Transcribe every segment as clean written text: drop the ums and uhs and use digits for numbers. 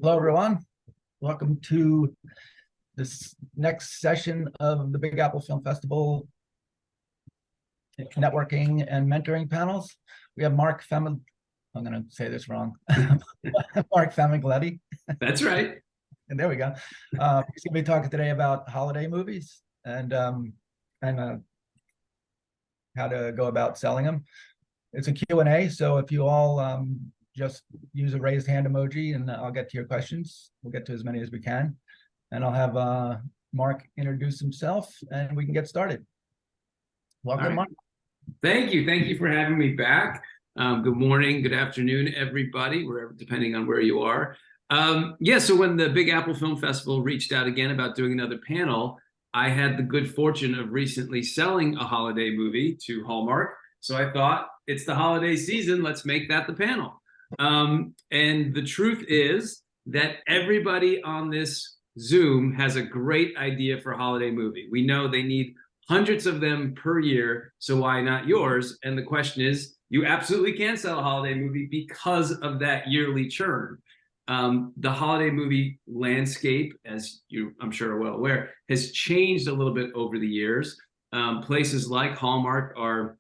Hello, everyone. Welcome to this next session of the Big Apple Film Festival networking and mentoring panels. We have Mark I'm going to say this wrong. Mark Famigletti. That's right. And there we go. He's going to be talking today about holiday movies and how to go about selling them. It's a Q&A, so if you all just use a raised hand emoji and I'll get to your questions. We'll get to as many as we can. And I'll have Mark introduce himself and we can get started. Welcome, Mark. Thank you. Thank you for having me back. Good morning, good afternoon, everybody, wherever, depending on where you are. So when the Big Apple Film Festival reached out again about doing another panel, I had the good fortune of recently selling a holiday movie to Hallmark. So I thought, it's the holiday season, let's make that the panel. And the truth is that everybody on this Zoom has a great idea for a holiday movie. We know they need hundreds of them per year, so why not yours? And the question is, you absolutely can sell a holiday movie because of that yearly churn. The holiday movie landscape, as you, I'm sure, are well aware, has changed a little bit over the years. Places like Hallmark are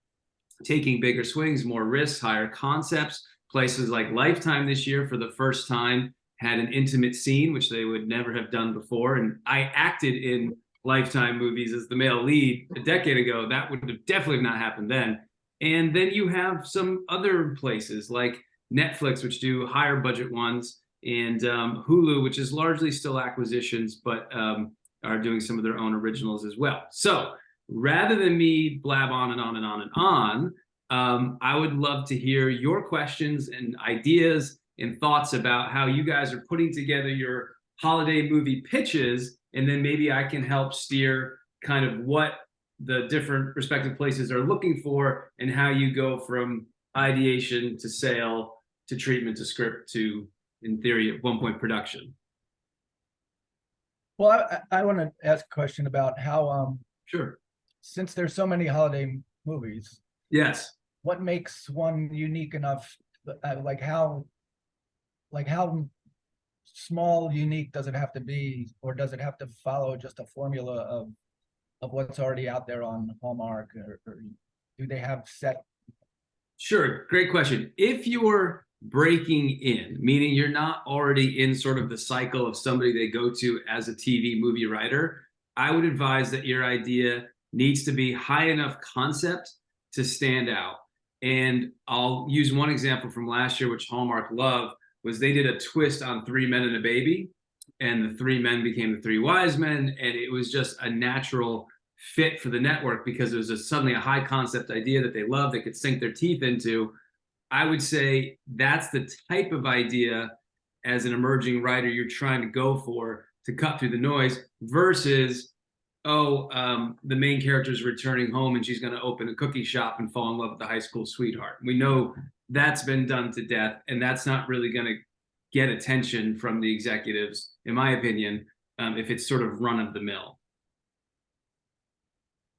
taking bigger swings, more risks, higher concepts. Places like Lifetime this year, for the first time, had an intimate scene, which they would never have done before. And I acted in Lifetime movies as the male lead a decade ago. That would have definitely not happened then. And then you have some other places like Netflix, which do higher budget ones, and Hulu, which is largely still acquisitions, but are doing some of their own originals as well. So rather than me blab on and on and on and on, I would love to hear your questions and ideas and thoughts about how you guys are putting together your holiday movie pitches, and then maybe I can help steer kind of what the different respective places are looking for and how you go from ideation to sale to treatment to script to, in theory, at one point, production. Well, I want to ask a question about how, Sure. Since there's so many holiday movies, Yes. what makes one unique enough? Like how small unique does it have to be, or does it have to follow just a formula of what's already out there on Hallmark, or do they have set? Sure, great question. If you're breaking in, meaning you're not already in sort of the cycle of somebody they go to as a TV movie writer, I would advise that your idea needs to be high enough concept to stand out. And I'll use one example from last year, which Hallmark loved, was they did a twist on Three Men and a Baby, and the three men became the three wise men, and it was just a natural fit for the network because it was suddenly a high concept idea that they loved, they could sink their teeth into. I would say that's the type of idea as an emerging writer you're trying to go for to cut through the noise versus, the main character is returning home and she's going to open a cookie shop and fall in love with the high school sweetheart. We know that's been done to death, and that's not really going to get attention from the executives, in my opinion, if it's sort of run of the mill.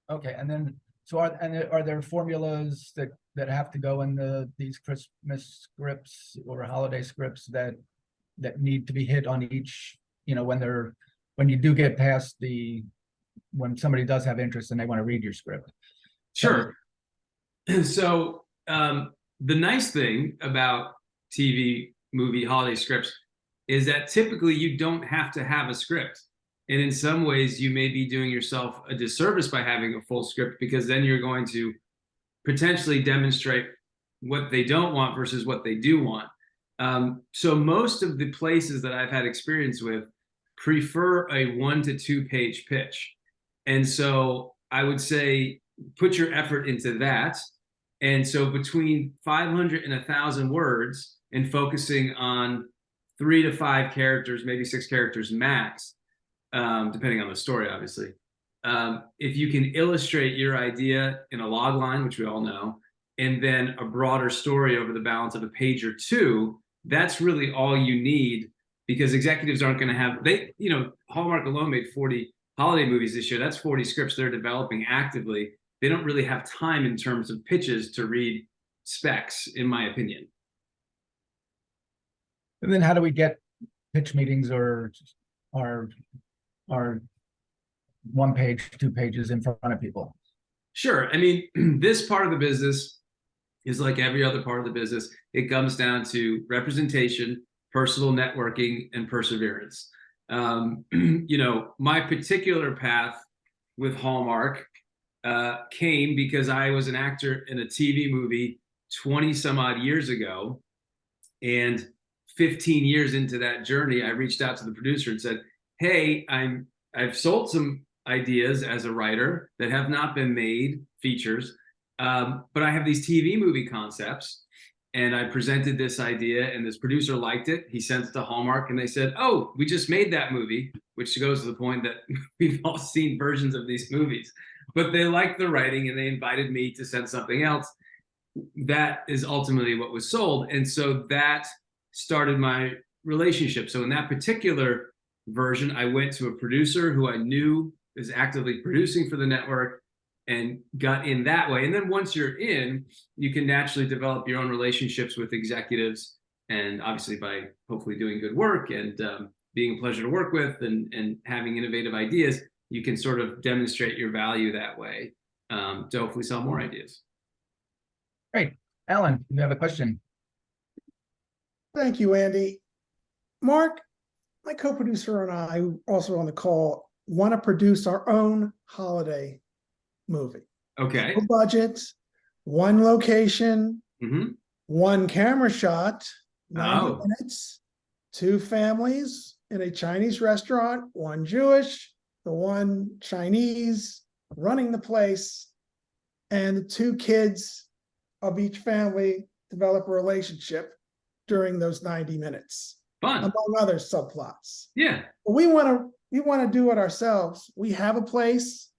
Okay, and then so are there formulas that have to go in these Christmas scripts or holiday scripts that need to be hit on each, when you do get past when somebody does have interest and they want to read your script? Sure. So the nice thing about TV movie holiday scripts is that typically you don't have to have a script. And in some ways, you may be doing yourself a disservice by having a full script, because then you're going to potentially demonstrate what they don't want versus what they do want. So most of the places that I've had experience with prefer a 1 to 2 page pitch. And so I would say put your effort into that. And so between 500 and 1,000 words, and focusing on 3 to 5 characters, maybe 6 characters max, depending on the story, obviously. If you can illustrate your idea in a log line, which we all know, and then a broader story over the balance of a page or two, that's really all you need, because executives aren't going to have, Hallmark alone made 40 holiday movies this year. That's 40 scripts they're developing actively. They don't really have time in terms of pitches to read specs, in my opinion. And then how do we get pitch meetings or our 1 page, 2 pages in front of people? Sure. I mean, this part of the business is like every other part of the business. It comes down to representation, personal networking, and perseverance. My particular path with Hallmark came because I was an actor in a TV movie 20 some odd years ago. And 15 years into that journey, I reached out to the producer and said, hey, I've sold some ideas as a writer that have not been made features, but I have these TV movie concepts. And I presented this idea, and this producer liked it. He sent it to Hallmark, and they said, oh, we just made that movie, which goes to the point that we've all seen versions of these movies. But they liked the writing, and they invited me to send something else. That is ultimately what was sold. And so that started my relationship. So in that particular version, I went to a producer who I knew is actively producing for the network and got in that way. And then once you're in, you can naturally develop your own relationships with executives. And obviously by hopefully doing good work and being a pleasure to work with and having innovative ideas, you can sort of demonstrate your value that way to hopefully sell more ideas. Great. Alan, you have a question? Thank you, Andy. Mark, my co-producer and I, also on the call, want to produce our own holiday movie. Okay. No budget, 1 location, Mm-hmm. 1 camera shot, 90 Oh. minutes, 2 families in a Chinese restaurant, 1 Jewish, the 1 Chinese running the place, and the 2 kids of each family develop a relationship during those 90 minutes, Fun. among other subplots. Yeah. But we want to do it ourselves. We have a place.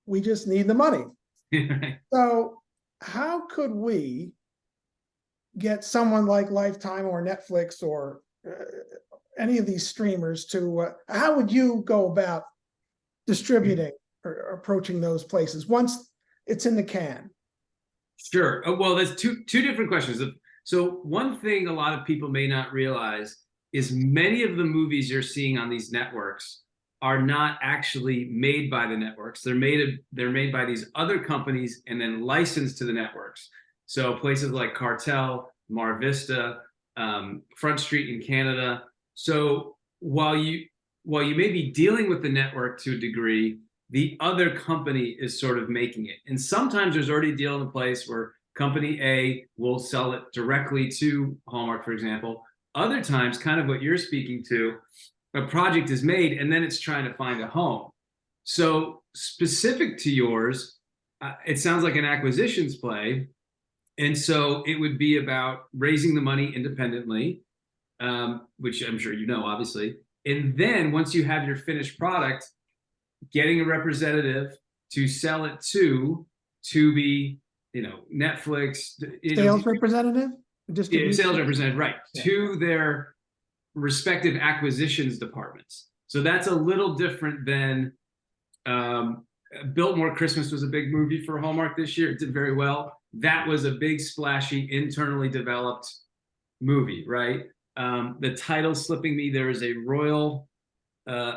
We just need the money. So how could we get someone like Lifetime or Netflix or any of these streamers to, how would you go about distributing or approaching those places once it's in the can? Sure. Well, there's two different questions. So one thing a lot of people may not realize is many of the movies you're seeing on these networks are not actually made by the networks. They're made by these other companies and then licensed to the networks. So places like Cartel, Mar Vista, Front Street in Canada. So while you may be dealing with the network to a degree, the other company is sort of making it. And sometimes there's already a deal in place where company A will sell it directly to Hallmark, for example. Other times, kind of what you're speaking to, a project is made and then it's trying to find a home. So specific to yours, it sounds like an acquisitions play. And so it would be about raising the money independently, which I'm sure you know, obviously. And then once you have your finished product, getting a representative to sell it to be, Netflix. Sales representative? Sales representative, right, Yeah. to their respective acquisitions departments. So that's a little different than Biltmore Christmas was a big movie for Hallmark this year. It did very well. That was a big, splashy, internally developed movie, right? The title's slipping me. There is a Royal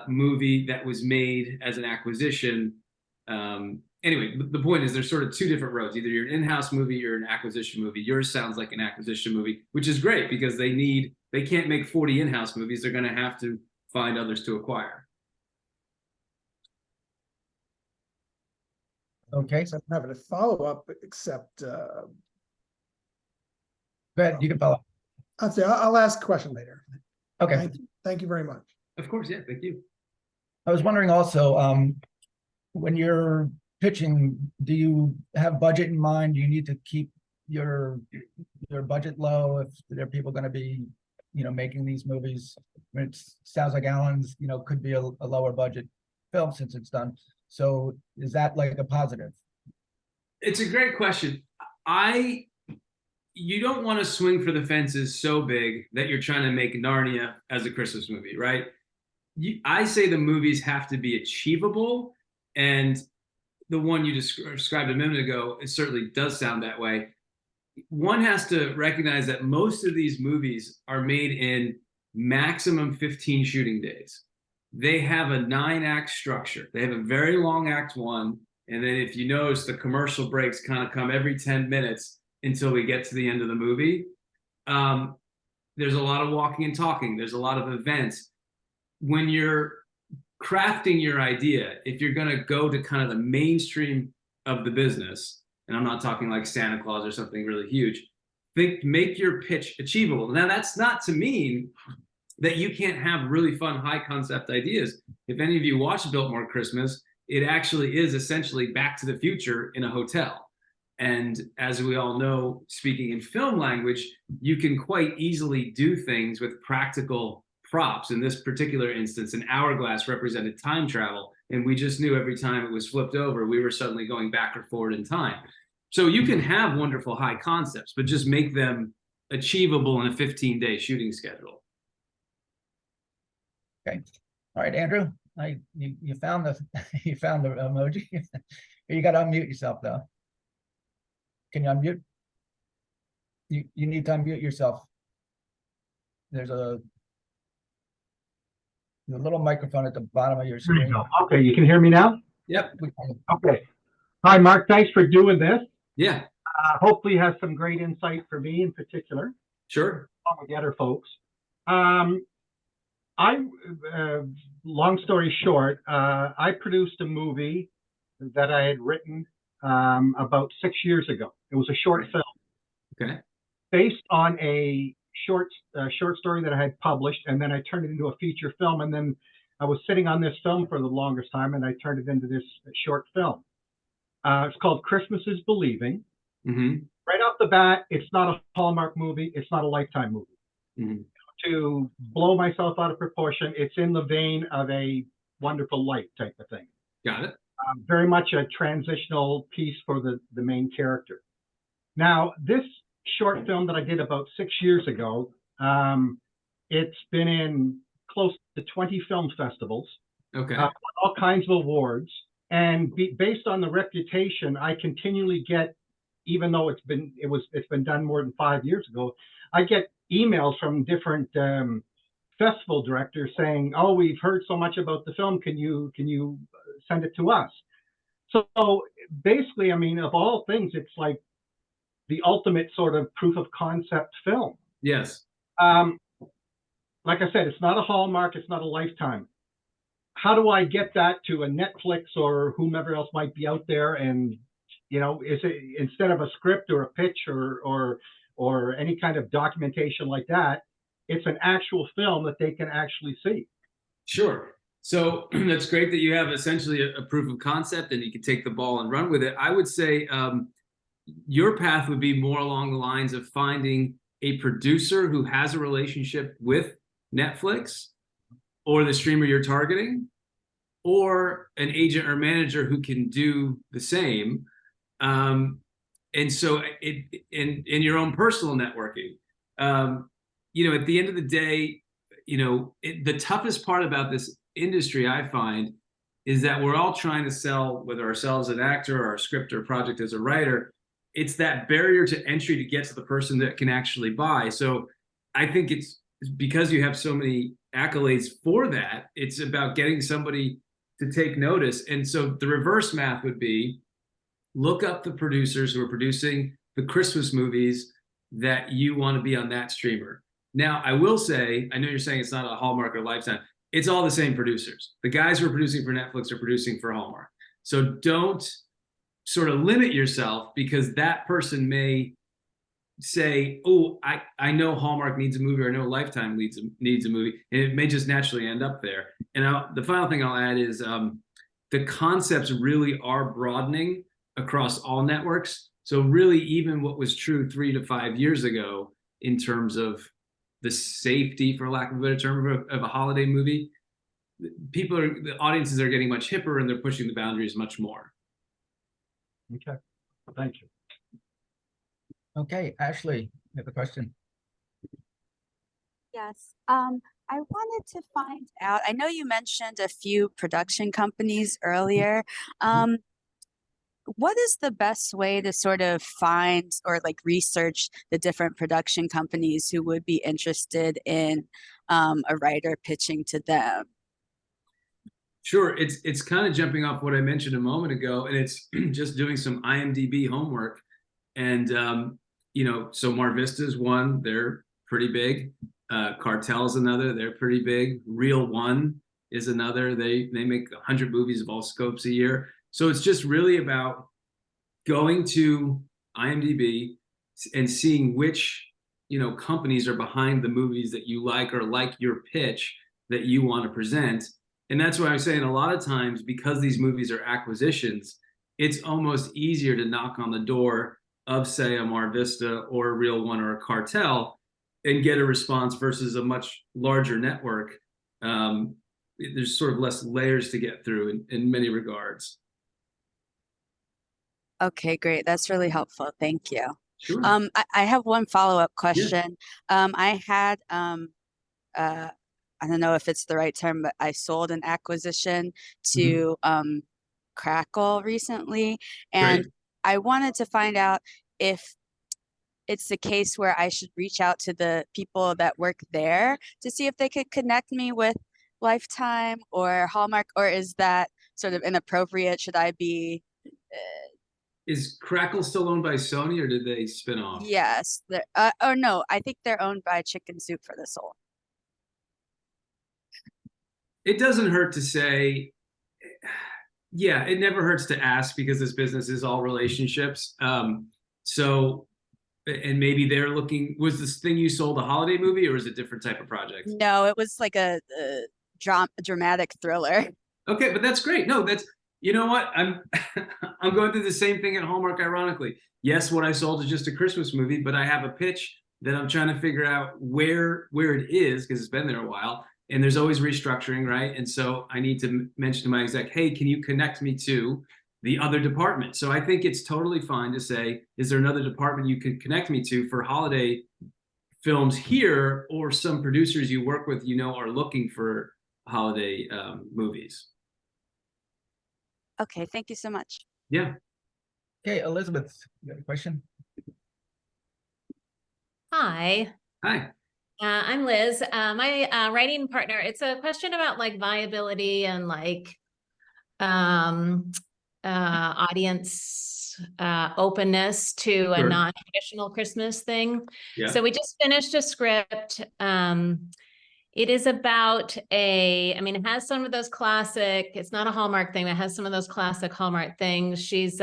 movie that was made as an acquisition. Anyway, the point is there's sort of 2 different roads. Either you're an in-house movie or an acquisition movie. Yours sounds like an acquisition movie, which is great because they can't make 40 in-house movies. They're going to have to find others to acquire. Okay. So I'm having a follow-up, except Go ahead, you can follow. I'll ask a question later. Okay. Thank you very much. Of course, yeah, thank you. I was wondering also, when you're pitching, do you have budget in mind? Do you need to keep your budget low if there are people going to be, making these movies? I mean, it sounds like Alan's, could be a lower budget film since it's done. So is that like a positive? It's a great question. You don't want to swing for the fences so big that you're trying to make Narnia as a Christmas movie, right? I say the movies have to be achievable, and the one you described a minute ago, it certainly does sound that way. one has to recognize that most of these movies are made in maximum 15 shooting days. They have a 9-act structure. They have a very long act one. And then if you notice, the commercial breaks kind of come every 10 minutes until we get to the end of the movie. There's a lot of walking and talking. There's a lot of events. When you're crafting your idea, if you're going to go to kind of the mainstream of the business, and I'm not talking like Santa Claus or something really huge, make your pitch achievable. Now, that's not to mean that you can't have really fun, high concept ideas. If any of you watch Biltmore Christmas, it actually is essentially Back to the Future in a hotel. And as we all know, speaking in film language, you can quite easily do things with practical props. In this particular instance, an hourglass represented time travel. And we just knew every time it was flipped over, we were suddenly going back or forward in time. So you can have wonderful high concepts, but just make them achievable in a 15-day shooting schedule. Okay. All right, Andrew, you found the you found the emoji. You got to unmute yourself though. Can you unmute? You need to unmute yourself. There's a little microphone at the bottom of your There you screen. go. Okay, you can hear me now? Yep. Okay. Hi, Mark. Thanks for doing this. Yeah, Hopefully you have some great insight for me in particular, sure. along with the other folks. Long story short, I produced a movie that I had written about 6 years ago. It was a short film. Okay. Based on a short story that I had published, and then I turned it into a feature film, and then I was sitting on this film for the longest time, and I turned it into this short film. It's called Christmas is Believing. Mm-hmm. Right off the bat, it's not a Hallmark movie. It's not a Lifetime movie. Mm-hmm. To blow myself out of proportion, it's in the vein of a Wonderful Life type of thing. Got it. Very much a transitional piece for the main character. Now, this short film that I did about 6 years ago, it's been in close to 20 film festivals, Okay. all kinds of awards, and based on the reputation, I continually get, even though it's been done more than 5 years ago, I get emails from different festival directors saying, "Oh, we've heard so much about the film. Can you send it to us?" So basically, I mean, of all things, it's like the ultimate sort of proof of concept film. Yes. Like I said, it's not a Hallmark, it's not a Lifetime. How do I get that to a Netflix or whomever else might be out there? And is it, instead of a script or a pitch or any kind of documentation like that, it's an actual film that they can actually see? Sure. So that's great that you have essentially a proof of concept and you can take the ball and run with it. I would say your path would be more along the lines of finding a producer who has a relationship with Netflix or the streamer you're targeting, or an agent or manager who can do the same. And so in your own personal networking, at the end of the day, the toughest part about this industry, I find, is that we're all trying to sell, whether ourselves as an actor or a script or project as a writer, it's that barrier to entry to get to the person that can actually buy. So I think it's because you have so many accolades for that, it's about getting somebody to take notice. And so the reverse math would be, look up the producers who are producing the Christmas movies that you want to be on that streamer. Now, I will say, I know you're saying it's not a Hallmark or Lifetime. It's all the same producers. The guys who are producing for Netflix are producing for Hallmark. So don't sort of limit yourself, because that person may say, oh, I know Hallmark needs a movie, or I know Lifetime needs a movie, and it may just naturally end up there. And the final thing I'll add is the concepts really are broadening across all networks. So really, even what was true 3 to 5 years ago in terms of the safety, for lack of a better term, of a holiday movie, the audiences are getting much hipper and they're pushing the boundaries much more. Okay, thank you. Okay, Ashley, you have a question. Yes. I wanted to find out, I know you mentioned a few production companies earlier. what is the best way to sort of find or like research the different production companies who would be interested in a writer pitching to them? Sure, it's kind of jumping off what I mentioned a moment ago, and it's just doing some IMDb homework. And so Mar Vista is one, they're pretty big. Cartel is another, they're pretty big. Reel One is another. They make 100 movies of all scopes a year. So it's just really about going to IMDb and seeing which companies are behind the movies that you like or like your pitch that you want to present. And that's why I'm saying a lot of times, because these movies are acquisitions, it's almost easier to knock on the door of, say, a Mar Vista or a Reel One or a Cartel and get a response versus a much larger network. There's sort of less layers to get through in many regards. Okay, great. That's really helpful. Thank you. Sure. I have one follow-up question. I had I don't know if it's the right term, but I sold an acquisition to Crackle recently, and Great. I wanted to find out if it's the case where I should reach out to the people that work there to see if they could connect me with Lifetime or Hallmark, or is that sort of inappropriate? Should I be Is Crackle still owned by Sony, or did they spin off? Yes, or no, I think they're owned by Chicken Soup for the Soul. It doesn't hurt to say, yeah, it never hurts to ask, because this business is all relationships. So, and maybe they're looking, was this thing you sold a holiday movie, or is it a different type of project? No, it was like a dramatic thriller. Okay, but that's great. No, that's, you know what? I'm I'm going through the same thing at Hallmark, ironically. Yes, what I sold is just a Christmas movie, but I have a pitch that I'm trying to figure out where it is, because it's been there a while. And there's always restructuring, right? And so I need to mention to my exec, hey, can you connect me to the other department? So I think it's totally fine to say, is there another department you could connect me to for holiday films here, or some producers you work with, are looking for holiday movies? Okay, thank you so much. Yeah. Okay, Elizabeth, you got a question? Hi, Hi. I'm Liz. My writing partner, it's a question about like viability and like audience openness to a Sure. non-traditional Christmas thing. Yeah. So we just finished a script. It is about it has some of those classic, it's not a Hallmark thing, but it has some of those classic Hallmark things. She's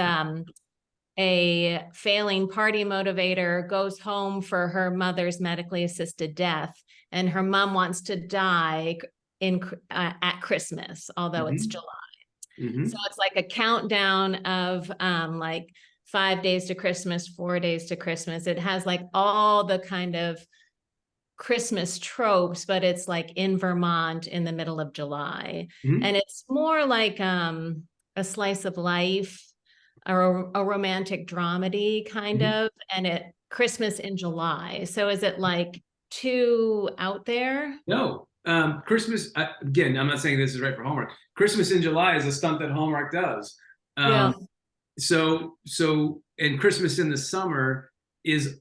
a failing party motivator, goes home for her mother's medically assisted death, and her mom wants to die at Christmas, although it's July. So it's like a countdown of like 5 days to Christmas, 4 days to Christmas. It has like all the kind of Christmas tropes, but it's like in Vermont in the middle of July. And it's more like a slice of life, or a romantic dramedy kind of, and Christmas in July. So is it like too out there? No. Christmas, again, I'm not saying this is right for Hallmark. Christmas in July is a stunt that Hallmark does. So and Christmas in the summer is,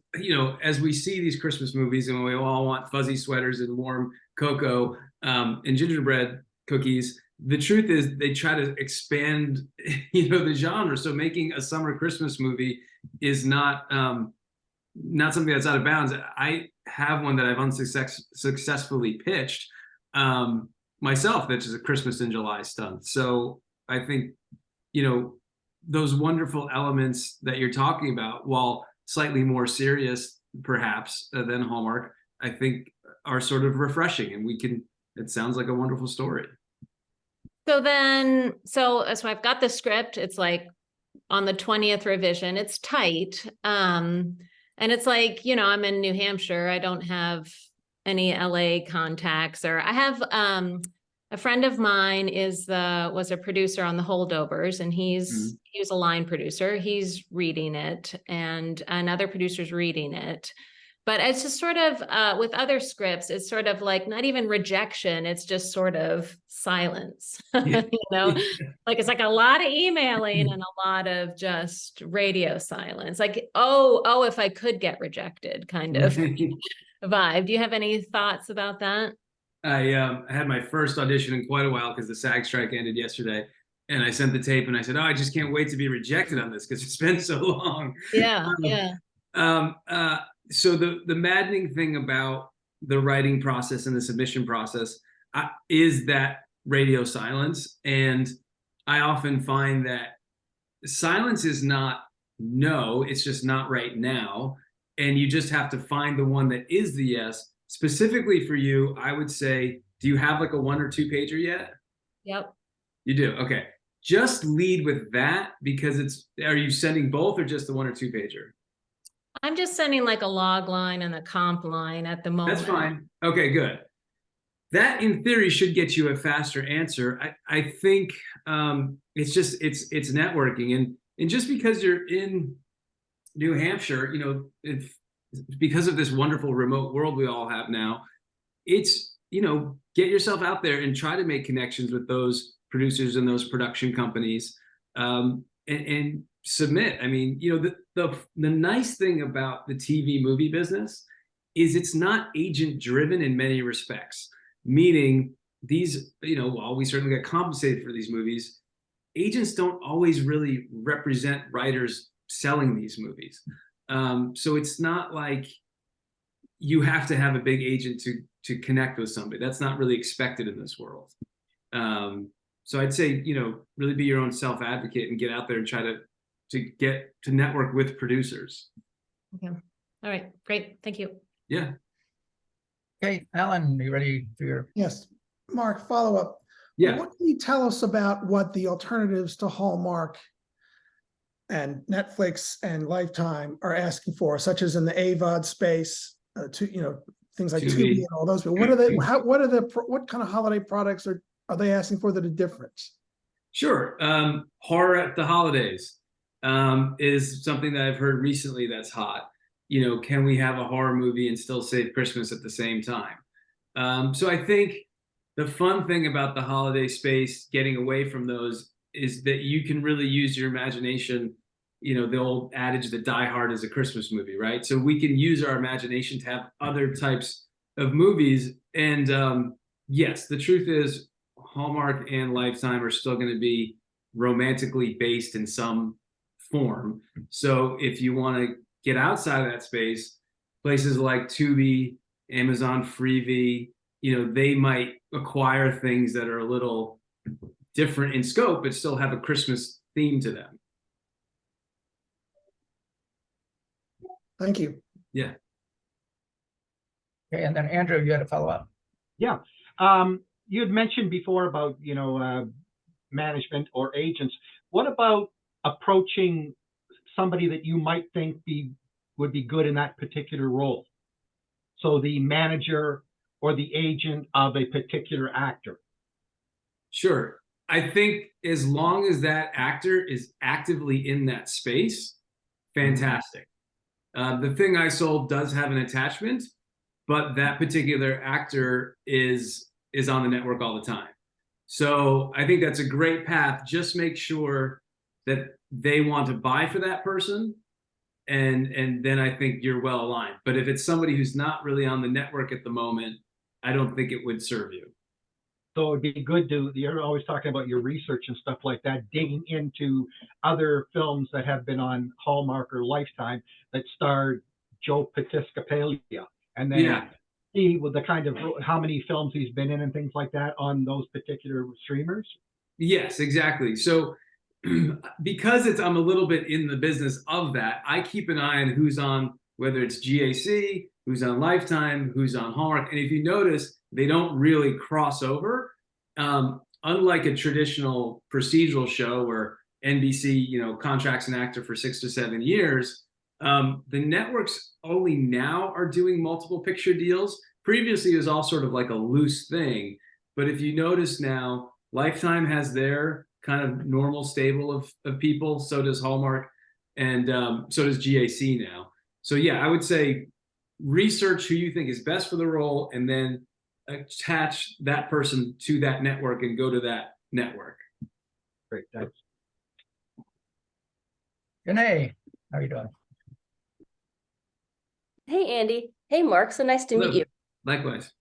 as we see these Christmas movies, and we all want fuzzy sweaters and warm cocoa and gingerbread cookies, the truth is they try to expand, the genre. So making a summer Christmas movie is not something that's out of bounds. I have one that I've unsuccessfully pitched myself, that's just a Christmas in July stunt. So I think, those wonderful elements that you're talking about, while slightly more serious perhaps than Hallmark, I think are sort of refreshing, and it sounds like a wonderful story. So I've got the script. It's like on the 20th revision. It's tight. And it's like, I'm in New Hampshire. I don't have any LA contacts, or I have a friend of mine was a producer on The Holdovers, and he was a line producer. He's reading it, and another producer's reading it. But it's just sort of with other scripts, it's sort of like not even rejection, it's just sort of silence. You know, like it's like a lot of emailing and a lot of just radio silence. Like, oh, if I could get rejected kind of vibe. Do you have any thoughts about that? I had my first audition in quite a while because the SAG strike ended yesterday. And I sent the tape and I said, oh, I just can't wait to be rejected on this because it's been so long. Yeah, yeah. So the maddening thing about the writing process and the submission process is that radio silence. And I often find that silence is not no, it's just not right now. And you just have to find the one that is the yes. Specifically for you, I would say, do you have like a 1 or 2 pager yet? Yep. You do? Okay. Just lead with that because are you sending both or just the 1 or 2 pager? I'm just sending like a log line and a comp line at the moment. That's fine. Okay, good. That in theory should get you a faster answer. I think it's networking and just because you're in New Hampshire, because of this wonderful remote world we all have now, it's, get yourself out there and try to make connections with those producers and those production companies, and submit. I mean, the nice thing about the TV movie business is it's not agent driven in many respects, meaning these, while we certainly get compensated for these movies, agents don't always really represent writers selling these movies. So it's not like you have to have a big agent to connect with somebody. That's not really expected in this world. So I'd say, really be your own self-advocate and get out there and try to get to network with producers. Okay. All right. Great. Thank you. Yeah. Okay, Alan, are you ready for your? Yes, Mark, follow up. Yeah. What can you tell us about what the alternatives to Hallmark and Netflix and Lifetime are asking for, such as in the AVOD space, things like Tubi. Tubi and all those? But what are they? What kind of holiday products are they asking for that are different? Sure. Horror at the holidays is something that I've heard recently that's hot. Can we have a horror movie and still save Christmas at the same time? So I think the fun thing about the holiday space, getting away from those, is that you can really use your imagination. The old adage that Die Hard is a Christmas movie, right? So we can use our imagination to have other types of movies. And yes, the truth is Hallmark and Lifetime are still going to be romantically based in some form. So if you want to get outside of that space, places like Tubi, Amazon Freevee, they might acquire things that are a little different in scope, but still have a Christmas theme to them. Thank you. Yeah. Okay, and then Andrew, you had to follow up. Yeah. You had mentioned before about, management or agents. What about approaching somebody that you might think would be good in that particular role? So the manager or the agent of a particular actor. Sure. I think as long as that actor is actively in that space, fantastic. The Thing I Sold does have an attachment, but that particular actor is on the network all the time. So I think that's a great path. Just make sure that they want to buy for that person, and then I think you're well aligned. But if it's somebody who's not really on the network at the moment, I don't think it would serve you. So it'd be good you're always talking about your research and stuff like that, digging into other films that have been on Hallmark or Lifetime that starred Joe Piscopalia, and then see with the kind of how many films he's been in and things like that on those particular streamers. Yes, exactly. So because I'm a little bit in the business of that, I keep an eye on who's on, whether it's GAC, who's on Lifetime, who's on Hallmark. And if you notice, they don't really cross over. Unlike a traditional procedural show where NBC, contracts an actor for 6 to 7 years, the networks only now are doing multiple picture deals. Previously, it was all sort of like a loose thing. But if you notice now, Lifetime has their kind of normal stable of people. So does Hallmark, and so does GAC now. So yeah, I would say research who you think is best for the role, and then attach that person to that network and go to that network. Great, thanks. Renee, how are you doing? Hey, Andy. Hey, Mark. So nice to meet Hello. you. Likewise.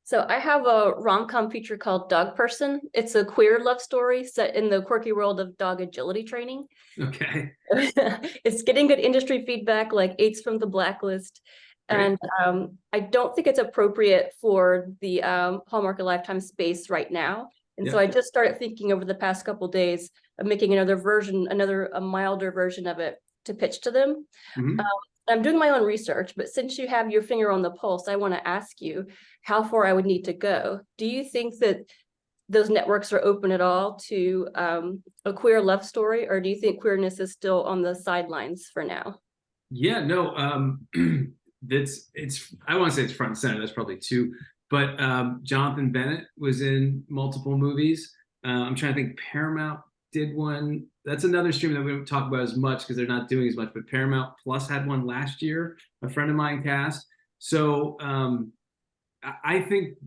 So I have a rom-com feature called Dog Person. It's a queer love story set in the quirky world of dog agility training. Okay. It's getting good industry feedback, like 8s from the Blacklist. Great. And I don't think it's appropriate for the Hallmark a Lifetime space right now. And so Yeah. I just started thinking over the past couple of days of making another version, a milder version of it to pitch to them. Mhm. I'm doing my own research, but since you have your finger on the pulse, I want to ask you how far I would need to go. Do you think that those networks are open at all to a queer love story, or do you think queerness is still on the sidelines for now? Yeah, no, it's I want to say it's front and center. That's probably two, but Jonathan Bennett was in multiple movies. I'm trying to think. Paramount did one. That's another stream that we don't talk about as much because they're not doing as much. But Paramount Plus had one last year. A friend of mine cast. So I think,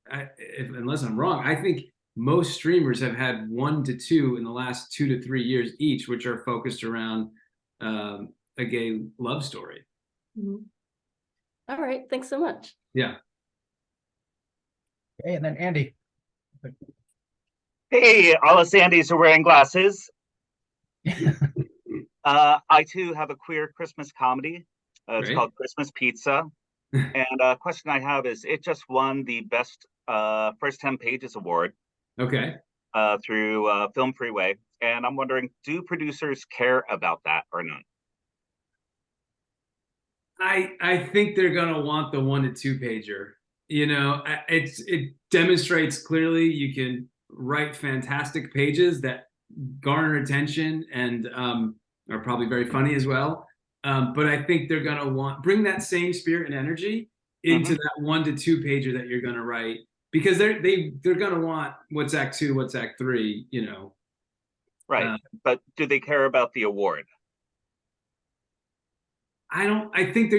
unless I'm wrong, I think most streamers have had 1 to 2 in the last 2 to 3 years each, which are focused around a gay love story. Mhm. All right, thanks so much. Yeah. Okay, and then Andy. Hey, all the Sandys are wearing glasses. I too have a queer Christmas comedy. It's Great. called Christmas Pizza. And a question I have is, it just won the best first 10 pages award Okay. through Film Freeway. And I'm wondering, do producers care about that or not? I think they're gonna want the 1 to 2 pager. You know, it demonstrates clearly you can write fantastic pages that garner attention and are probably very funny as well. But I think they're gonna bring that same spirit and energy into that 1 to 2 pager that you're gonna write, because they're gonna want what's act 2, what's act 3, you know. Right. But do they care about the award? I think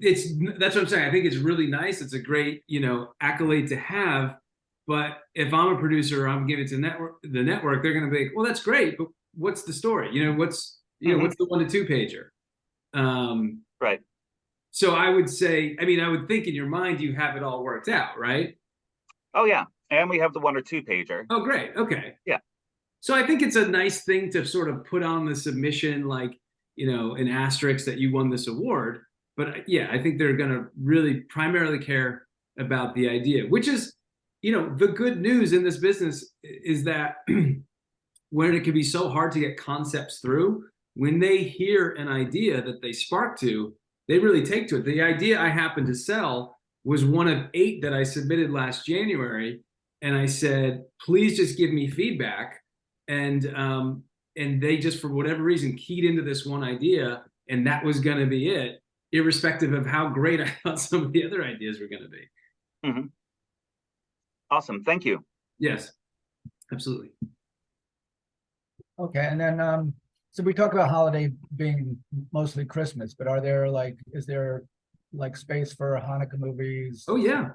that's what I'm saying. I think it's really nice. It's a great, you know, accolade to have. But if I'm a producer, or I'm giving it to the network, they're going to be like, well, that's great, but what's the story? You know, what's the 1 to 2 pager? Right. So I would say, I mean, I would think in your mind you have it all worked out, right? Oh, yeah. And we have the 1 or 2 pager. Oh, great. Okay. Yeah. So I think it's a nice thing to sort of put on the submission, like, you know, an asterisk that you won this award. But yeah, I think they're going to really primarily care about the idea, which is, you know, the good news in this business is that when it can be so hard to get concepts through, when they hear an idea that they spark to, they really take to it. The idea I happened to sell was one of 8 that I submitted last January. And I said, please just give me feedback. And they just, for whatever reason, keyed into this one idea, and that was going to be it, irrespective of how great I thought some of the other ideas were going to be. Mm-hmm. Awesome. Thank you. Yes, absolutely. Okay, and then so we talk about holiday being mostly Christmas, but is there like space for Hanukkah movies? Oh yeah,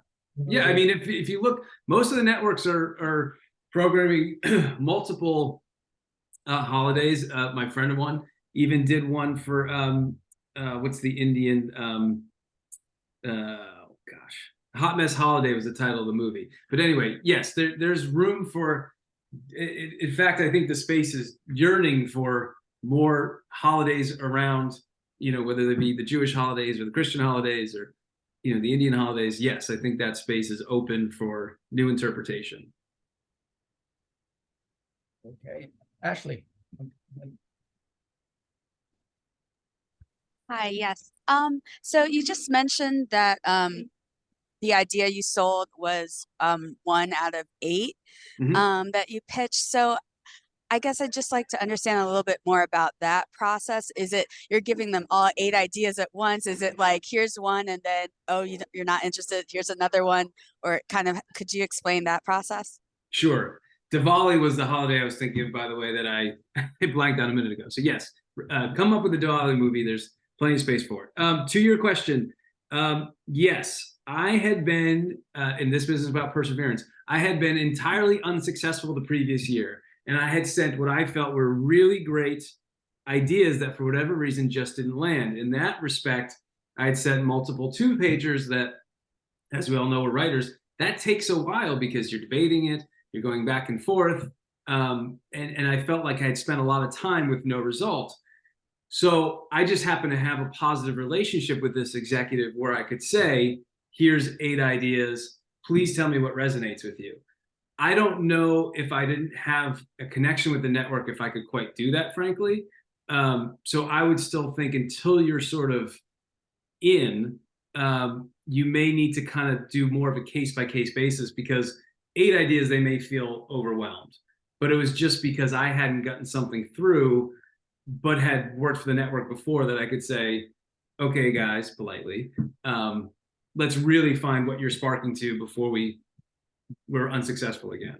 yeah. I mean, if you look, most of the networks are programming multiple holidays. My friend of one even did one for what's the Indian? Hot Mess Holiday was the title of the movie. But anyway, yes, there's room for. In fact, I think the space is yearning for more holidays around. You know, whether they be the Jewish holidays or the Christian holidays or, you know, the Indian holidays. Yes, I think that space is open for new interpretation. Okay, Ashley. Hi, yes. So you just mentioned that the idea you sold was 1 out of 8 that you pitched. So I guess I'd just like to understand a little bit more about that process. Is it you're giving them all 8 ideas at once? Is it like, here's one and then, oh, you're not interested, here's another one? Or kind of, could you explain that process? Sure. Diwali was the holiday I was thinking of, by the way, that I blanked on a minute ago. So yes, come up with a Diwali movie. There's plenty of space for it. To your question, yes, I had been in this business about perseverance. I had been entirely unsuccessful the previous year, and I had sent what I felt were really great ideas that for whatever reason just didn't land. In that respect, I had sent multiple two-pagers that, as we all know, we're writers. That takes a while because you're debating it, you're going back and forth, and I felt like I had spent a lot of time with no result. So I just happen to have a positive relationship with this executive where I could say, here's 8 ideas. Please tell me what resonates with you. I don't know if I didn't have a connection with the network, if I could quite do that, frankly. So I would still think until you're sort of in, you may need to kind of do more of a case-by-case basis, because 8 ideas, they may feel overwhelmed. But it was just because I hadn't gotten something through, but had worked for the network before, that I could say, okay, guys, politely, let's really find what you're sparking to before we're unsuccessful again.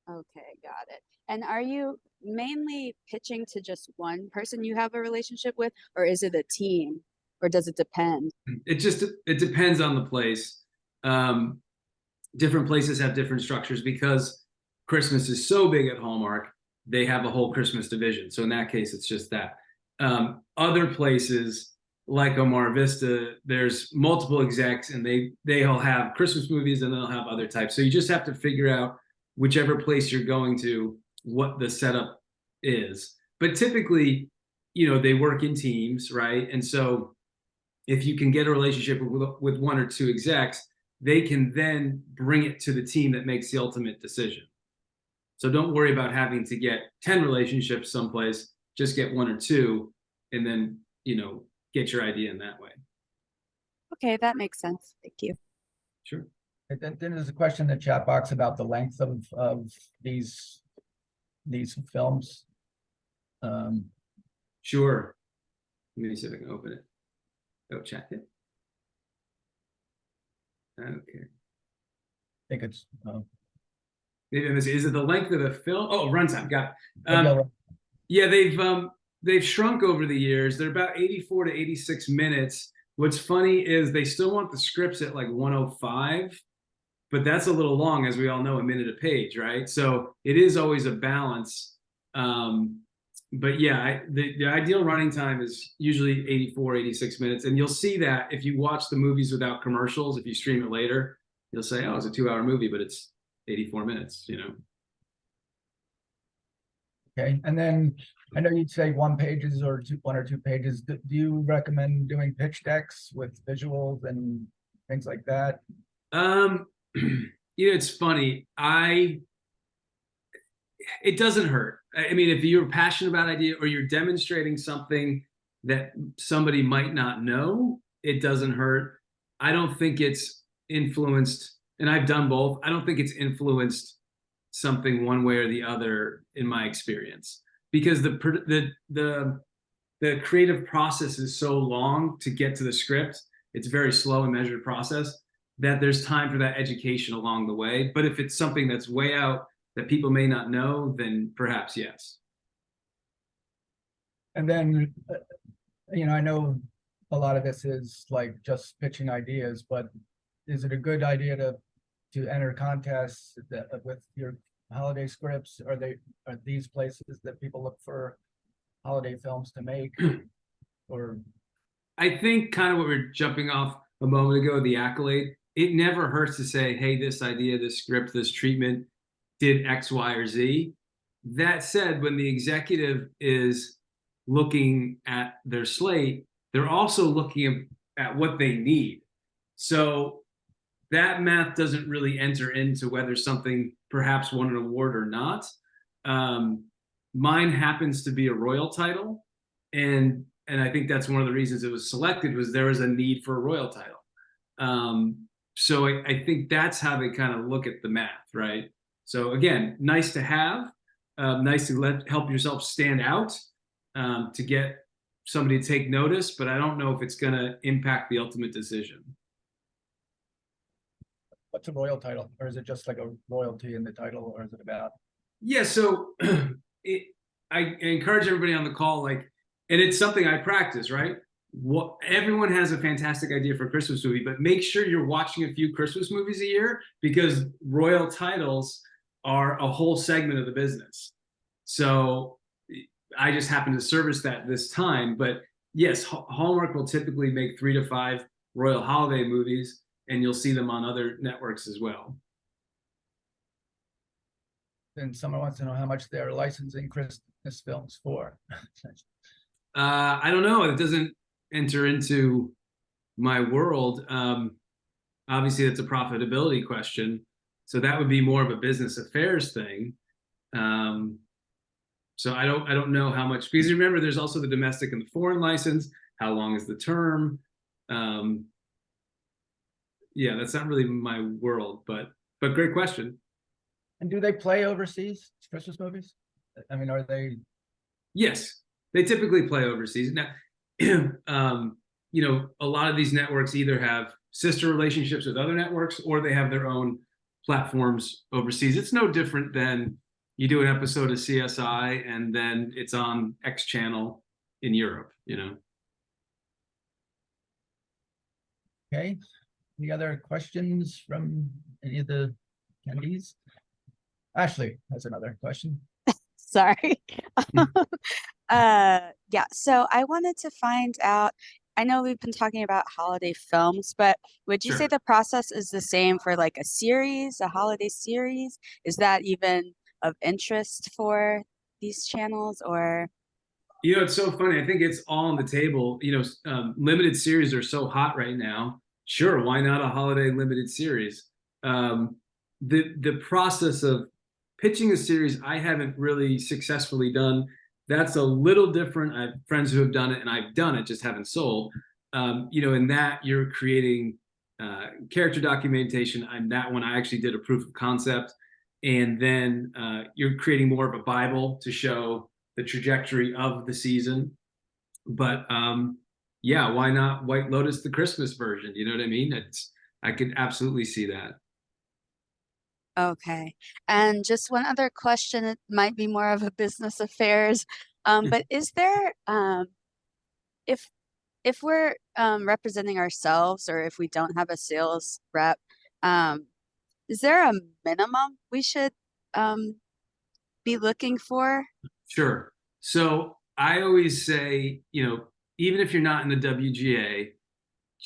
Okay, got it. And are you mainly pitching to just one person you have a relationship with, or is it a team, or does it depend? It depends on the place. Different places have different structures because Christmas is so big at Hallmark. They have a whole Christmas division. So in that case, it's just that. Other places like Omar Vista, there's multiple execs, and they'll have Christmas movies, and they'll have other types. So you just have to figure out whichever place you're going to, what the setup is. But typically, they work in teams, right? And so if you can get a relationship with 1 or 2 execs, they can then bring it to the team that makes the ultimate decision. So don't worry about having to get 10 relationships someplace. Just get 1 or 2, and then, get your idea in that way. Okay, that makes sense. Thank you. Sure. And then there's a question in the chat box about the length of these films. Sure. Let me see if I can open it. Oh, check it. Okay. I think it's Maybe is it the length of the film? Oh, runtime. Got it. maybe Yeah, they've shrunk over the years. They're about 84 to 86 minutes. What's funny is they still want the scripts at like 105, but that's a little long, as we all know, a minute a page, right? So it is always a balance. But yeah, the ideal running time is usually 84, 86 minutes. And you'll see that if you watch the movies without commercials, if you stream it later, you'll say, oh, it's a 2-hour movie, but it's 84 minutes, Okay, and then I know you'd say 1 pages or 1 or 2 pages. Do you recommend doing pitch decks with visuals and things like that? It's funny. It doesn't hurt. I mean, if you're passionate about an idea or you're demonstrating something that somebody might not know, it doesn't hurt. I don't think it's influenced, and I've done both. I don't think it's influenced something one way or the other in my experience, because the creative process is so long to get to the script. It's a very slow and measured process, that there's time for that education along the way. But if it's something that's way out that people may not know, then perhaps yes. And then, I know a lot of this is like just pitching ideas, but is it a good idea to enter contests with your holiday scripts? Are these places that people look for holiday films to make? Or I think kind of what we're jumping off a moment ago, the accolade, it never hurts to say, hey, this idea, this script, this treatment did X, Y, or Z. That said, when the executive is looking at their slate, they're also looking at what they need. So that math doesn't really enter into whether something perhaps won an award or not. Mine happens to be a royal title, and I think that's one of the reasons it was selected, was there was a need for a royal title. So I think that's how they kind of look at the math, right? So again, nice to have, nice to help yourself stand out, to get somebody to take notice, but I don't know if it's going to impact the ultimate decision. what's a royal title? Or is it just like a royalty in the title, or is it about? Yeah, so I encourage everybody on the call, like, and it's something I practice, right? What everyone has a fantastic idea for a Christmas movie, but make sure you're watching a few Christmas movies a year, because royal titles are a whole segment of the business. So I just happen to service that this time. But yes, Hallmark will typically make 3 to 5 royal holiday movies, and you'll see them on other networks as well. And someone wants to know how much they're licensing Christmas films for. I don't know. It doesn't enter into my world. Obviously, that's a profitability question. So that would be more of a business affairs thing. So I don't know how much, because remember, there's also the domestic and the foreign license. How long is the term? Yeah, that's not really my world, but great question. And do they play overseas Christmas movies? I mean, are they? Yes, they typically play overseas. Now, you know, a lot of these networks either have sister relationships with other networks, or they have their own platforms overseas. It's no different than you do an episode of CSI and then it's on X channel in Europe, you know. Okay. Any other questions from any of the attendees? Ashley has another question. Sorry. Yeah, so I wanted to find out, I know we've been talking about holiday films, but would you say Sure. the process is the same for like a series, a holiday series? Is that even of interest for these channels, or? You know, it's so funny. I think it's all on the table. You know, limited series are so hot right now. Sure, why not a holiday limited series? The process of pitching a series, I haven't really successfully done. That's a little different. I have friends who have done it, and I've done it, just haven't sold. You know, in that you're creating character documentation. On that one, I actually did a proof of concept, and then you're creating more of a Bible to show the trajectory of the season. But yeah, why not White Lotus, the Christmas version? You know what I mean? I could absolutely see that. Okay. And just one other question, it might be more of a business affairs, but is there, if we're representing ourselves, or if we don't have a sales rep, is there a minimum we should be looking for? Sure. So I always say, you know, even if you're not in the WGA,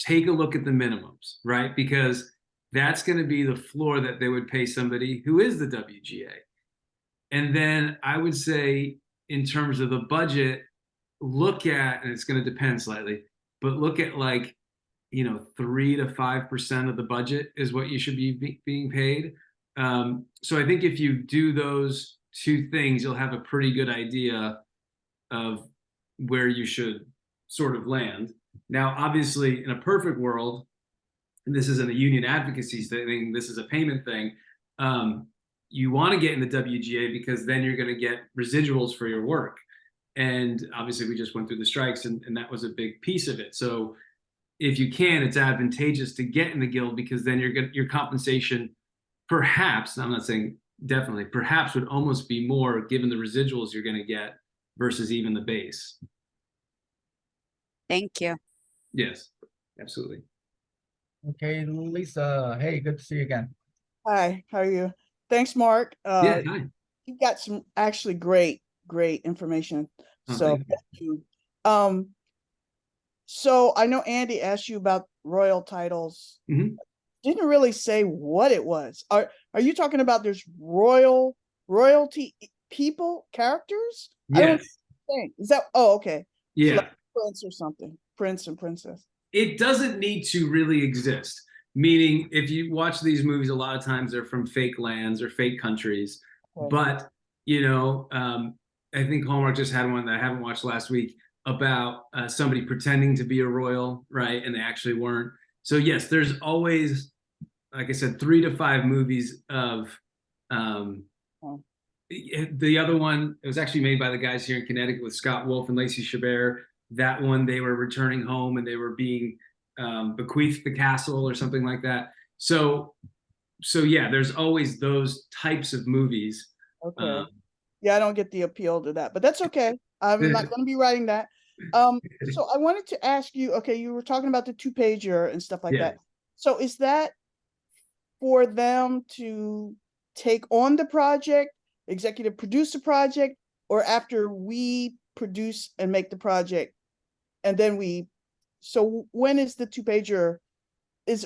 take a look at the minimums, right? Because that's going to be the floor that they would pay somebody who is the WGA. And then I would say, in terms of the budget, look at, and it's going to depend slightly, but look at like, you know, 3 to 5% of the budget is what you should be being paid. So I think if you do those two things, you'll have a pretty good idea of where you should sort of land. Now, obviously, in a perfect world, and this isn't a union advocacy thing, this is a payment thing, you want to get in the WGA because then you're going to get residuals for your work. And obviously, we just went through the strikes, and that was a big piece of it. So if you can, it's advantageous to get in the guild, because then your compensation, perhaps, I'm not saying definitely, perhaps would almost be more given the residuals you're going to get versus even the base. Thank you. Yes, absolutely. Okay, Lisa, hey, good to see you again. Hi, how are you? Thanks, Mark. Yeah, hi. You've got some actually great information. Oh, So thank thank you. So I know Andy asked you about royal titles. Mhm. Didn't really say what it was. Are you talking about there's royalty people, characters? I don't Yes. think. Is that okay. So Yeah. like Prince or something. Prince and princess. It doesn't need to really exist. Meaning, if you watch these movies, a lot of times they're from fake lands or fake countries. Okay. But, you know, I think Hallmark just had one that I haven't watched last week about somebody pretending to be a royal, right? And they actually weren't. So yes, there's always, like I said, 3 to 5 movies of the other one. It was actually made by the guys here in Connecticut with Scott Wolf and Lacey Chabert. That one, they were returning home and they were being bequeathed the castle or something like that. So yeah, there's always those types of movies. Okay. Yeah, I don't get the appeal to that, but that's okay. I'm not going to be writing that. So I wanted to ask you, okay, you were talking about the 2-pager and stuff like Yeah. that. So is that for them to take on the project, executive produce the project, or after we produce and make the project, and then so when is the 2-pager,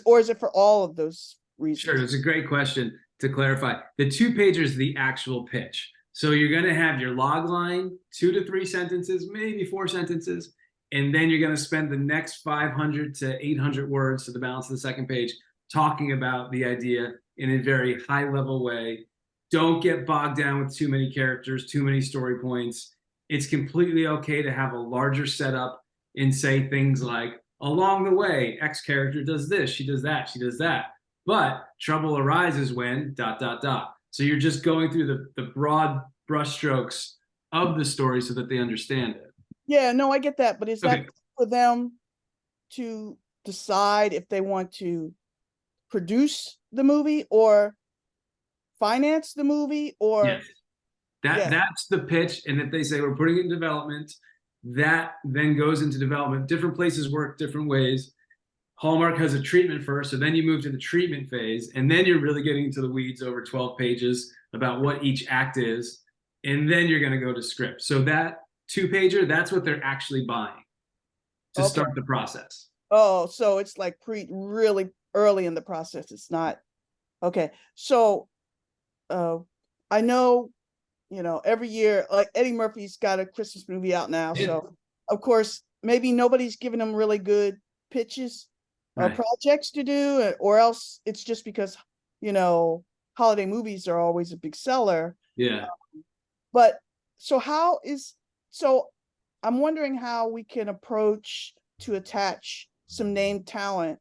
or is it for all of those reasons? Sure, it's a great question. To clarify, the 2-pager is the actual pitch. So you're going to have your log line, 2 to 3 sentences, maybe 4 sentences, and then you're going to spend the next 500 to 800 words to the balance of the second page talking about the idea in a very high level way. Don't get bogged down with too many characters, too many story points. It's completely okay to have a larger setup and say things like, along the way, X character does this, she does that, she does that. But trouble arises when ... So you're just going through the broad brushstrokes of the story so that they understand it. Yeah, no, I get that, but is that Okay. for them to decide if they want to produce the movie or finance the movie, or Yes. Yeah. That's the pitch. And if they say we're putting it in development, that then goes into development. Different places work different ways. Hallmark has a treatment first, so then you move to the treatment phase, and then you're really getting into the weeds over 12 pages about what each act is, and then you're going to go to script. So that 2-pager, that's what they're actually buying to Okay. start the process. Oh, so it's like really early in the process. It's not okay. So I know, every year, like Eddie Murphy's got a Christmas movie out now. Yeah. So of course, maybe nobody's giving him really good pitches or Right. projects to do, or else it's just because, holiday movies are always a big seller. Yeah. But so I'm wondering how we can approach to attach some name talent.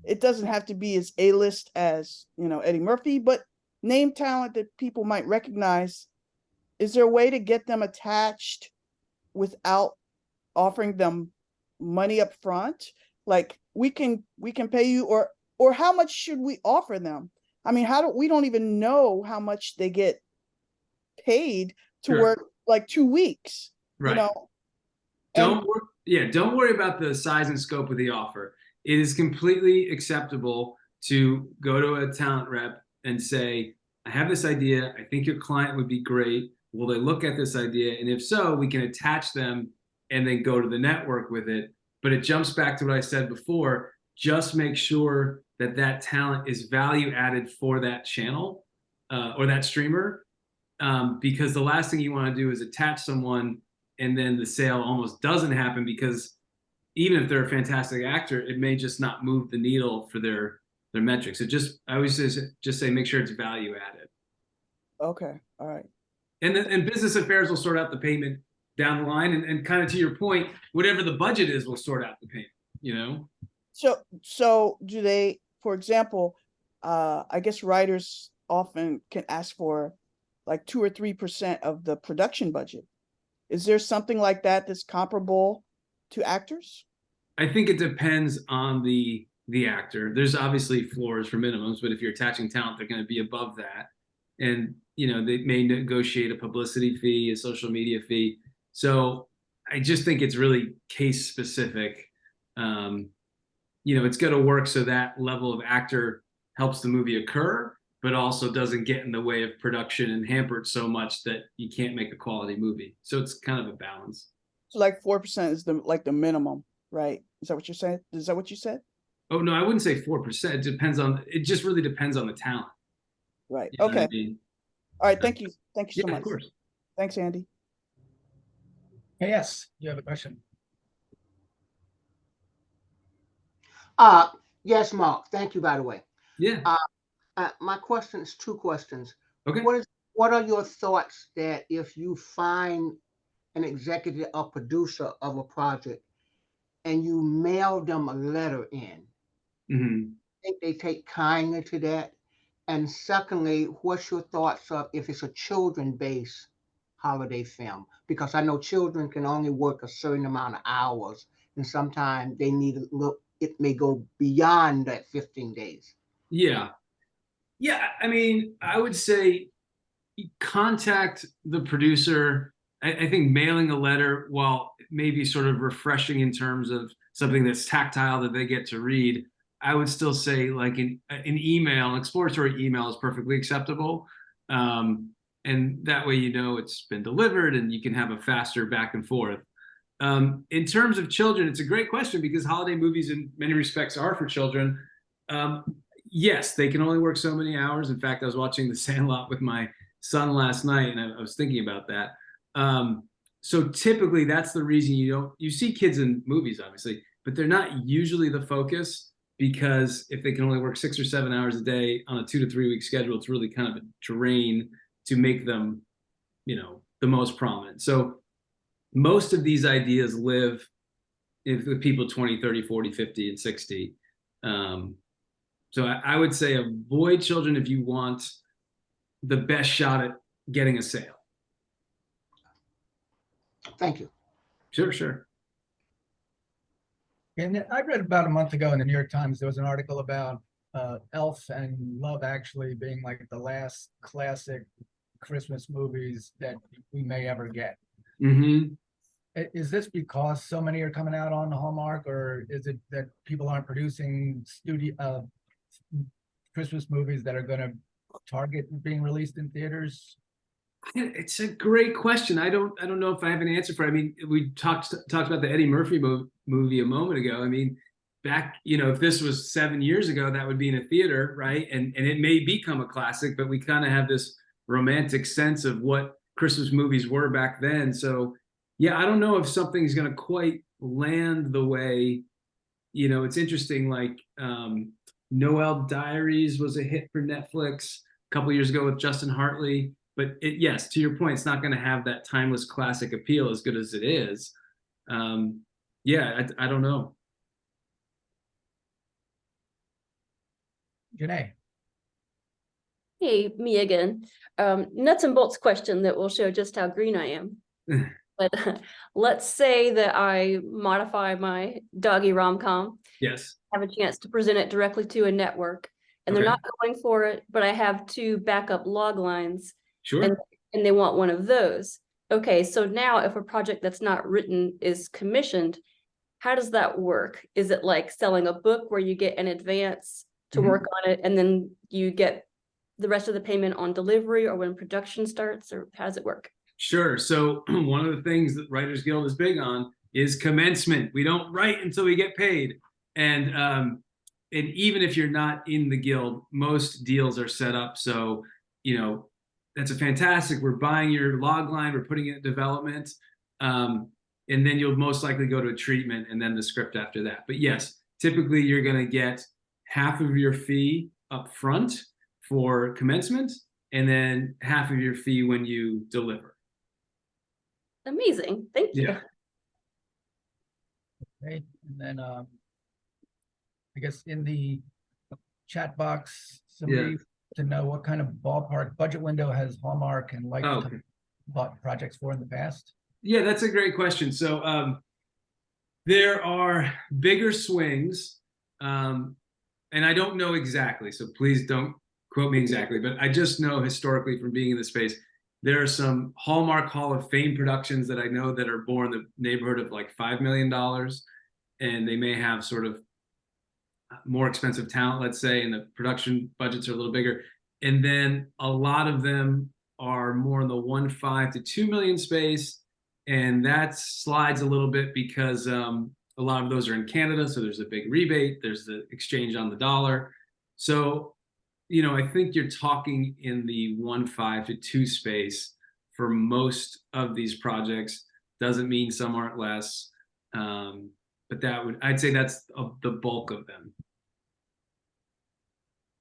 It doesn't have to be as A-list as, Eddie Murphy, but name talent that people might recognize. Is there a way to get them attached without offering them money up front? Like we can pay you, or how much should we offer them? I mean, we don't even know how much they get paid to Sure. work like 2 weeks, Right. and Don't worry about the size and scope of the offer. It is completely acceptable to go to a talent rep and say, I have this idea. I think your client would be great. Will they look at this idea? And if so, we can attach them and then go to the network with it. But it jumps back to what I said before. Just make sure that that talent is value added for that channel or that streamer. Because the last thing you want to do is attach someone and then the sale almost doesn't happen, because even if they're a fantastic actor, it may just not move the needle for their metrics. I always just say, make sure it's value added. okay, all right. And business affairs will sort out the payment down the line. And kind of to your point, whatever the budget is will sort out the payment, So do they, for example, I guess writers often can ask for like 2 or 3% of the production budget. Is there something like that that's comparable to actors? I think it depends on the actor. There's obviously floors for minimums, but if you're attaching talent, they're going to be above that. And, they may negotiate a publicity fee, a social media fee. So I just think it's really case specific. It's going to work so that level of actor helps the movie occur, but also doesn't get in the way of production and hampered so much that you can't make a quality movie. So it's kind of a balance. So like 4% is the minimum, right? Is that what you're saying? Is that what you said? Oh, no, I wouldn't say 4%. It just really depends on the talent. Right. You know what Okay. I mean? All right. Thank you. Thank you so Yeah, much. of course. Thanks, Andy. Yes, you have a question. Yes, Mark. Thank you, by the way. Yeah. My question is 2 questions. Okay. What are your thoughts that if you find an executive or producer of a project and you mail them a letter in, Mhm. I think they take kindly to that? And secondly, what's your thoughts of if it's a children-based holiday film? Because I know children can only work a certain amount of hours, and sometimes they need a look. It may go beyond that 15 days. Yeah. Yeah. I mean, I would say contact the producer I think mailing a letter, while maybe sort of refreshing in terms of something that's tactile that they get to read, I would still say like an email, an exploratory email is perfectly acceptable. And that way, you know, it's been delivered and you can have a faster back and forth. In terms of children, it's a great question because holiday movies in many respects are for children. Yes, they can only work so many hours. In fact, I was watching The Sandlot with my son last night and I was thinking about that. So typically that's the reason you see kids in movies, obviously, but they're not usually the focus, because if they can only work 6 or 7 hours a day on a 2 to 3 week schedule, it's really kind of a drain to make them, you know, the most prominent. So most of these ideas live with people 20, 30, 40, 50, and 60. So I would say avoid children if you want the best shot at getting a sale. Thank you. Sure, sure. And I read about a month ago in the New York Times, there was an article about Elf and Love Actually being like the last classic Christmas movies that we may ever get. Mm-hmm. Is this because so many are coming out on Hallmark, or is it that people aren't producing Christmas movies that are going to target being released in theaters? It's a great question. I don't know if I have an answer for it. I mean, we talked about the Eddie Murphy movie a moment ago. I mean, back, you know, if this was 7 years ago, that would be in a theater, right? And it may become a classic, but we kind of have this romantic sense of what Christmas movies were back then. So yeah, I don't know if something's going to quite land the way, you know, it's interesting. Like Noel Diaries was a hit for Netflix a couple years ago with Justin Hartley. But yes, to your point, it's not going to have that timeless classic appeal as good as it is. Yeah, I don't know. Janae. Hey, me again. Nuts and bolts question that will show just how green I am. But let's say that I modify my doggy rom-com. Yes. Have a chance to present it directly to a network, and they're Okay. not going for it, but I have 2 backup log lines. Sure. And they want one of those. Okay, so now if a project that's not written is commissioned, how does that work? Is it like selling a book where you get an advance to Mhm. work on it, and then you get the rest of the payment on delivery or when production starts, or how does it work? Sure. So one of the things that Writers Guild is big on is commencement. We don't write until we get paid. And even if you're not in the guild, most deals are set up so, you know, that's a fantastic. We're buying your log line, we're putting it in development, and then you'll most likely go to a treatment and then the script after that. But yes, typically you're going to get half of your fee up front for commencement, and then half of your fee when you deliver. Amazing, thank you. Yeah. Okay, and then I guess in the chat box, somebody to know what kind of ballpark budget window has Hallmark and Lifetime bought projects for in the past? Yeah, that's a great question. So there are bigger swings, and I don't know exactly, so please don't quote me exactly, but I just know historically from being in the space, there are some Hallmark Hall of Fame productions that I know that are more in the neighborhood of like $5 million, and they may have sort of more expensive talent, let's say, and the production budgets are a little bigger. And then a lot of them are more in the 1.5 to 2 million space. And that slides a little bit because a lot of those are in Canada. So there's a big rebate, there's the exchange on the dollar. So, you know, I think you're talking in the 1.5 to 2 space for most of these projects. Doesn't mean some aren't less. But I'd say that's the bulk of them.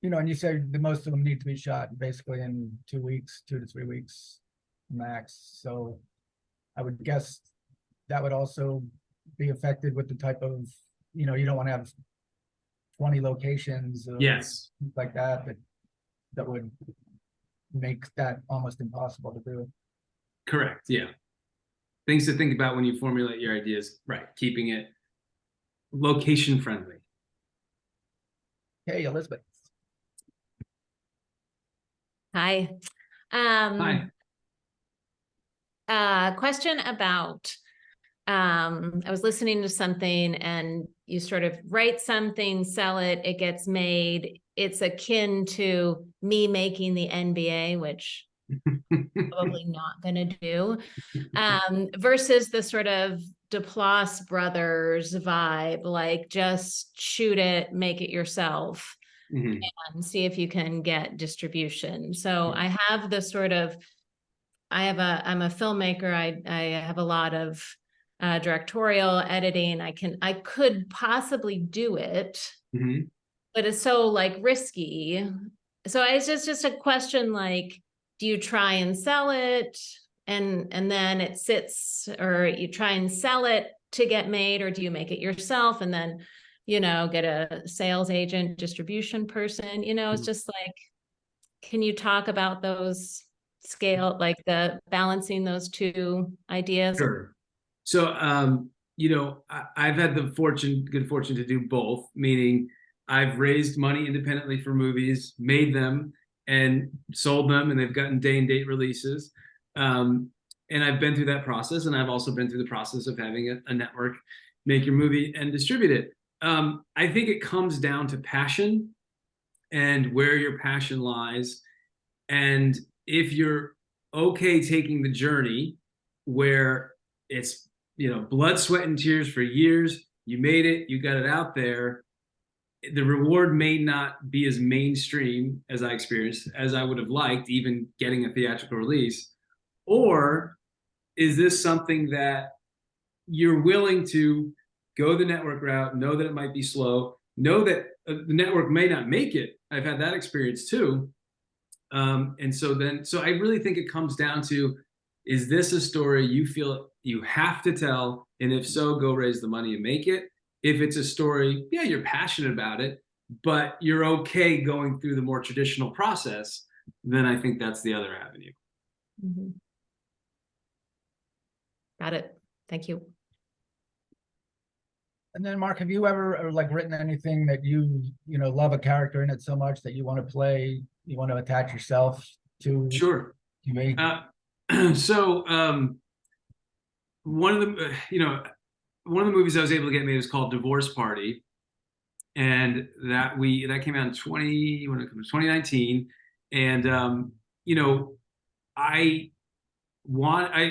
You know, and you said the most of them need to be shot basically in 2 weeks, 2 to 3 weeks max. So I would guess that would also be affected with the type of, you know, you don't want to have 20 locations. Yes. Like that would make that almost impossible to do. Correct. Yeah. Things to think about when you formulate your ideas. Right. Keeping it location friendly. Hey, Elizabeth. Hi. Hi. Question about, I was listening to something and you sort of write something, sell it, it gets made. It's akin to me making the NBA, which probably not going to do, versus the sort of Duplass brothers vibe, like just shoot it, make it yourself, Mhm. and see if you can get distribution. So I have the sort of, I'm a filmmaker. I have a lot of directorial editing. I could possibly do it, Mhm. but it's so like risky. So it's just a question, like, do you try and sell it and then it sits, or you try and sell it to get made, or do you make it yourself and then, get a sales agent, distribution person? It's just like, can you talk about those scale, like the balancing those two ideas? Sure. So, I've had the good fortune to do both, meaning I've raised money independently for movies, made them and sold them, and they've gotten day and date releases. And I've been through that process, and I've also been through the process of having a network make your movie and distribute it. I think it comes down to passion and where your passion lies. And if you're okay taking the journey where it's, blood, sweat, and tears for years, you made it, you got it out there, the reward may not be as mainstream as I experienced, as I would have liked, even getting a theatrical release. Or is this something that you're willing to go the network route, know that it might be slow, know that the network may not make it? I've had that experience too. And so I really think it comes down to, is this a story you feel you have to tell? And if so, go raise the money and make it. If it's a story, yeah, you're passionate about it, but you're okay going through the more traditional process, then I think that's the other avenue. Mhm. Got it. Thank you. And then Mark, have you ever like written anything that you love a character in it so much that you want to play, you want to attach yourself to? Sure. To me? One of the movies I was able to get made was called Divorce Party, and that came out in 2019. And I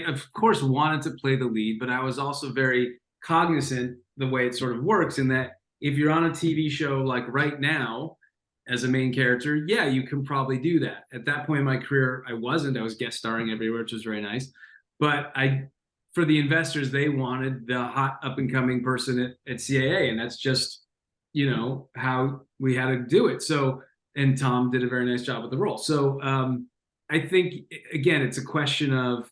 of course wanted to play the lead, but I was also very cognizant the way it sort of works, in that if you're on a TV show like right now as a main character, yeah, you can probably do that. At that point in my career, I was guest starring everywhere, which was very nice. But for the investors, they wanted the hot up and coming person at CAA, and that's just, how we had to do it. So, and Tom did a very nice job with the role. So I think, again, it's a question of,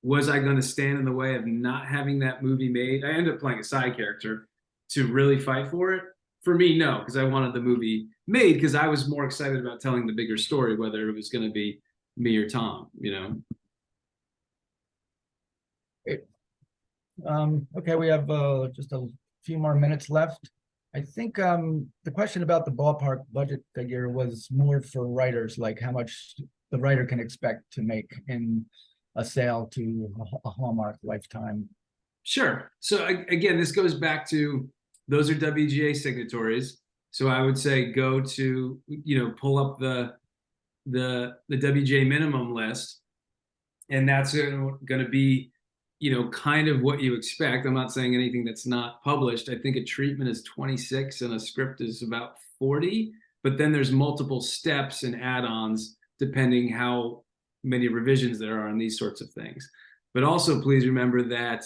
was I going to stand in the way of not having that movie made? I ended up playing a side character to really fight for it. For me, no, because I wanted the movie made, because I was more excited about telling the bigger story, whether it was going to be me or Tom, Okay, we have just a few more minutes left. I think the question about the ballpark budget figure was more for writers, like how much the writer can expect to make in a sale to a Hallmark Lifetime. Sure. So again, this goes back to, those are WGA signatories. So I would say go to, pull up the WGA minimum list, and that's going to be, kind of what you expect. I'm not saying anything that's not published. I think a treatment is 26 and a script is about 40, but then there's multiple steps and add-ons depending how many revisions there are on these sorts of things. But also please remember that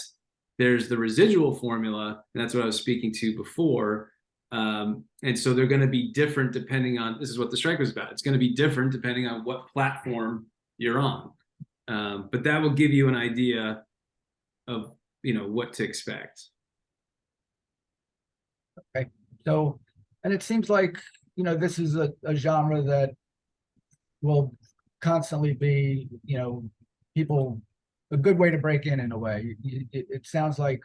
there's the residual formula, and that's what I was speaking to before. And so they're going to be different depending on, this is what the strike was about. It's going to be different depending on what platform you're on. But that will give you an idea of, what to expect. Okay. So, and it seems like, this is a genre that will constantly be, people, a good way to break in a way. It sounds like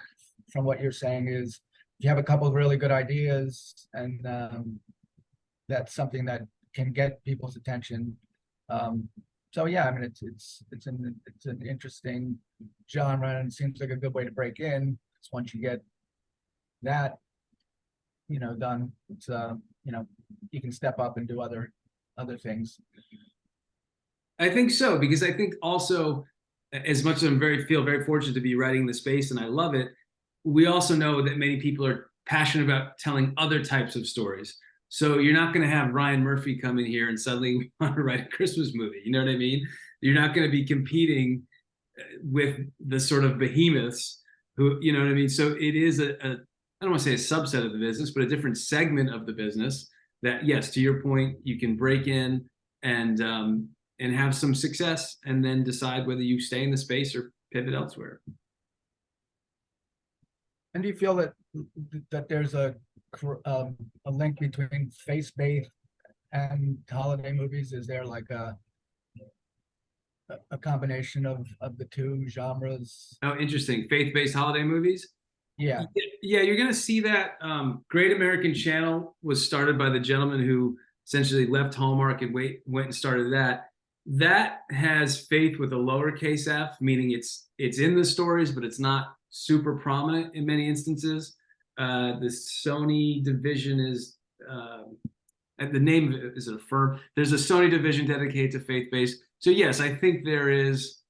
from what you're saying is, you have a couple of really good ideas, and that's something that can get people's attention. So yeah, I mean, it's an interesting genre, and it seems like a good way to break in. 'Cause once you get that, done, it's you can step up and do other things. I think so, because I think also, as much as feel very fortunate to be writing the space and I love it, we also know that many people are passionate about telling other types of stories. So you're not going to have Ryan Murphy come in here and suddenly want to write a Christmas movie. You know what I mean? You're not going to be competing with the sort of behemoths who, you know what I mean? So it is I don't want to say a subset of the business, but a different segment of the business that, yes, to your point, you can break in and have some success and then decide whether you stay in the space or pivot elsewhere. And do you feel that there's a link between faith-based and holiday movies? Is there like a combination of the two genres? Oh, interesting. Faith-based holiday movies? Yeah. Yeah, you're going to see that. Great American Channel was started by the gentleman who essentially left Hallmark and went and started that. That has faith with a lowercase f, meaning it's in the stories, but it's not super prominent in many instances. The Sony division is, and the name of it is a firm. There's a Sony division dedicated to faith-based. So yes, I think there is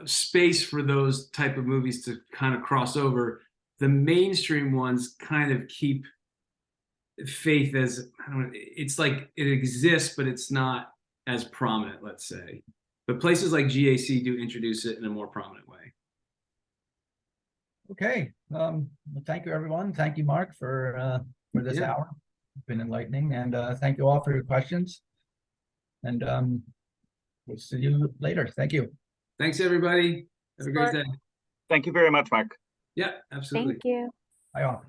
space for those type of movies to kind of cross over. The mainstream ones kind of keep faith as, I don't know, it's like it exists, but it's not as prominent, let's say. But places like GAC do introduce it in a more prominent way. Okay. Well, thank you, everyone. Thank you, Mark, for this Yeah. hour. It's been enlightening, and thank you all for your questions. And we'll see you later. Thank you. Thanks, everybody. Have a great day. Thank you very much, Mark. Yeah, absolutely. Thank you. Bye all.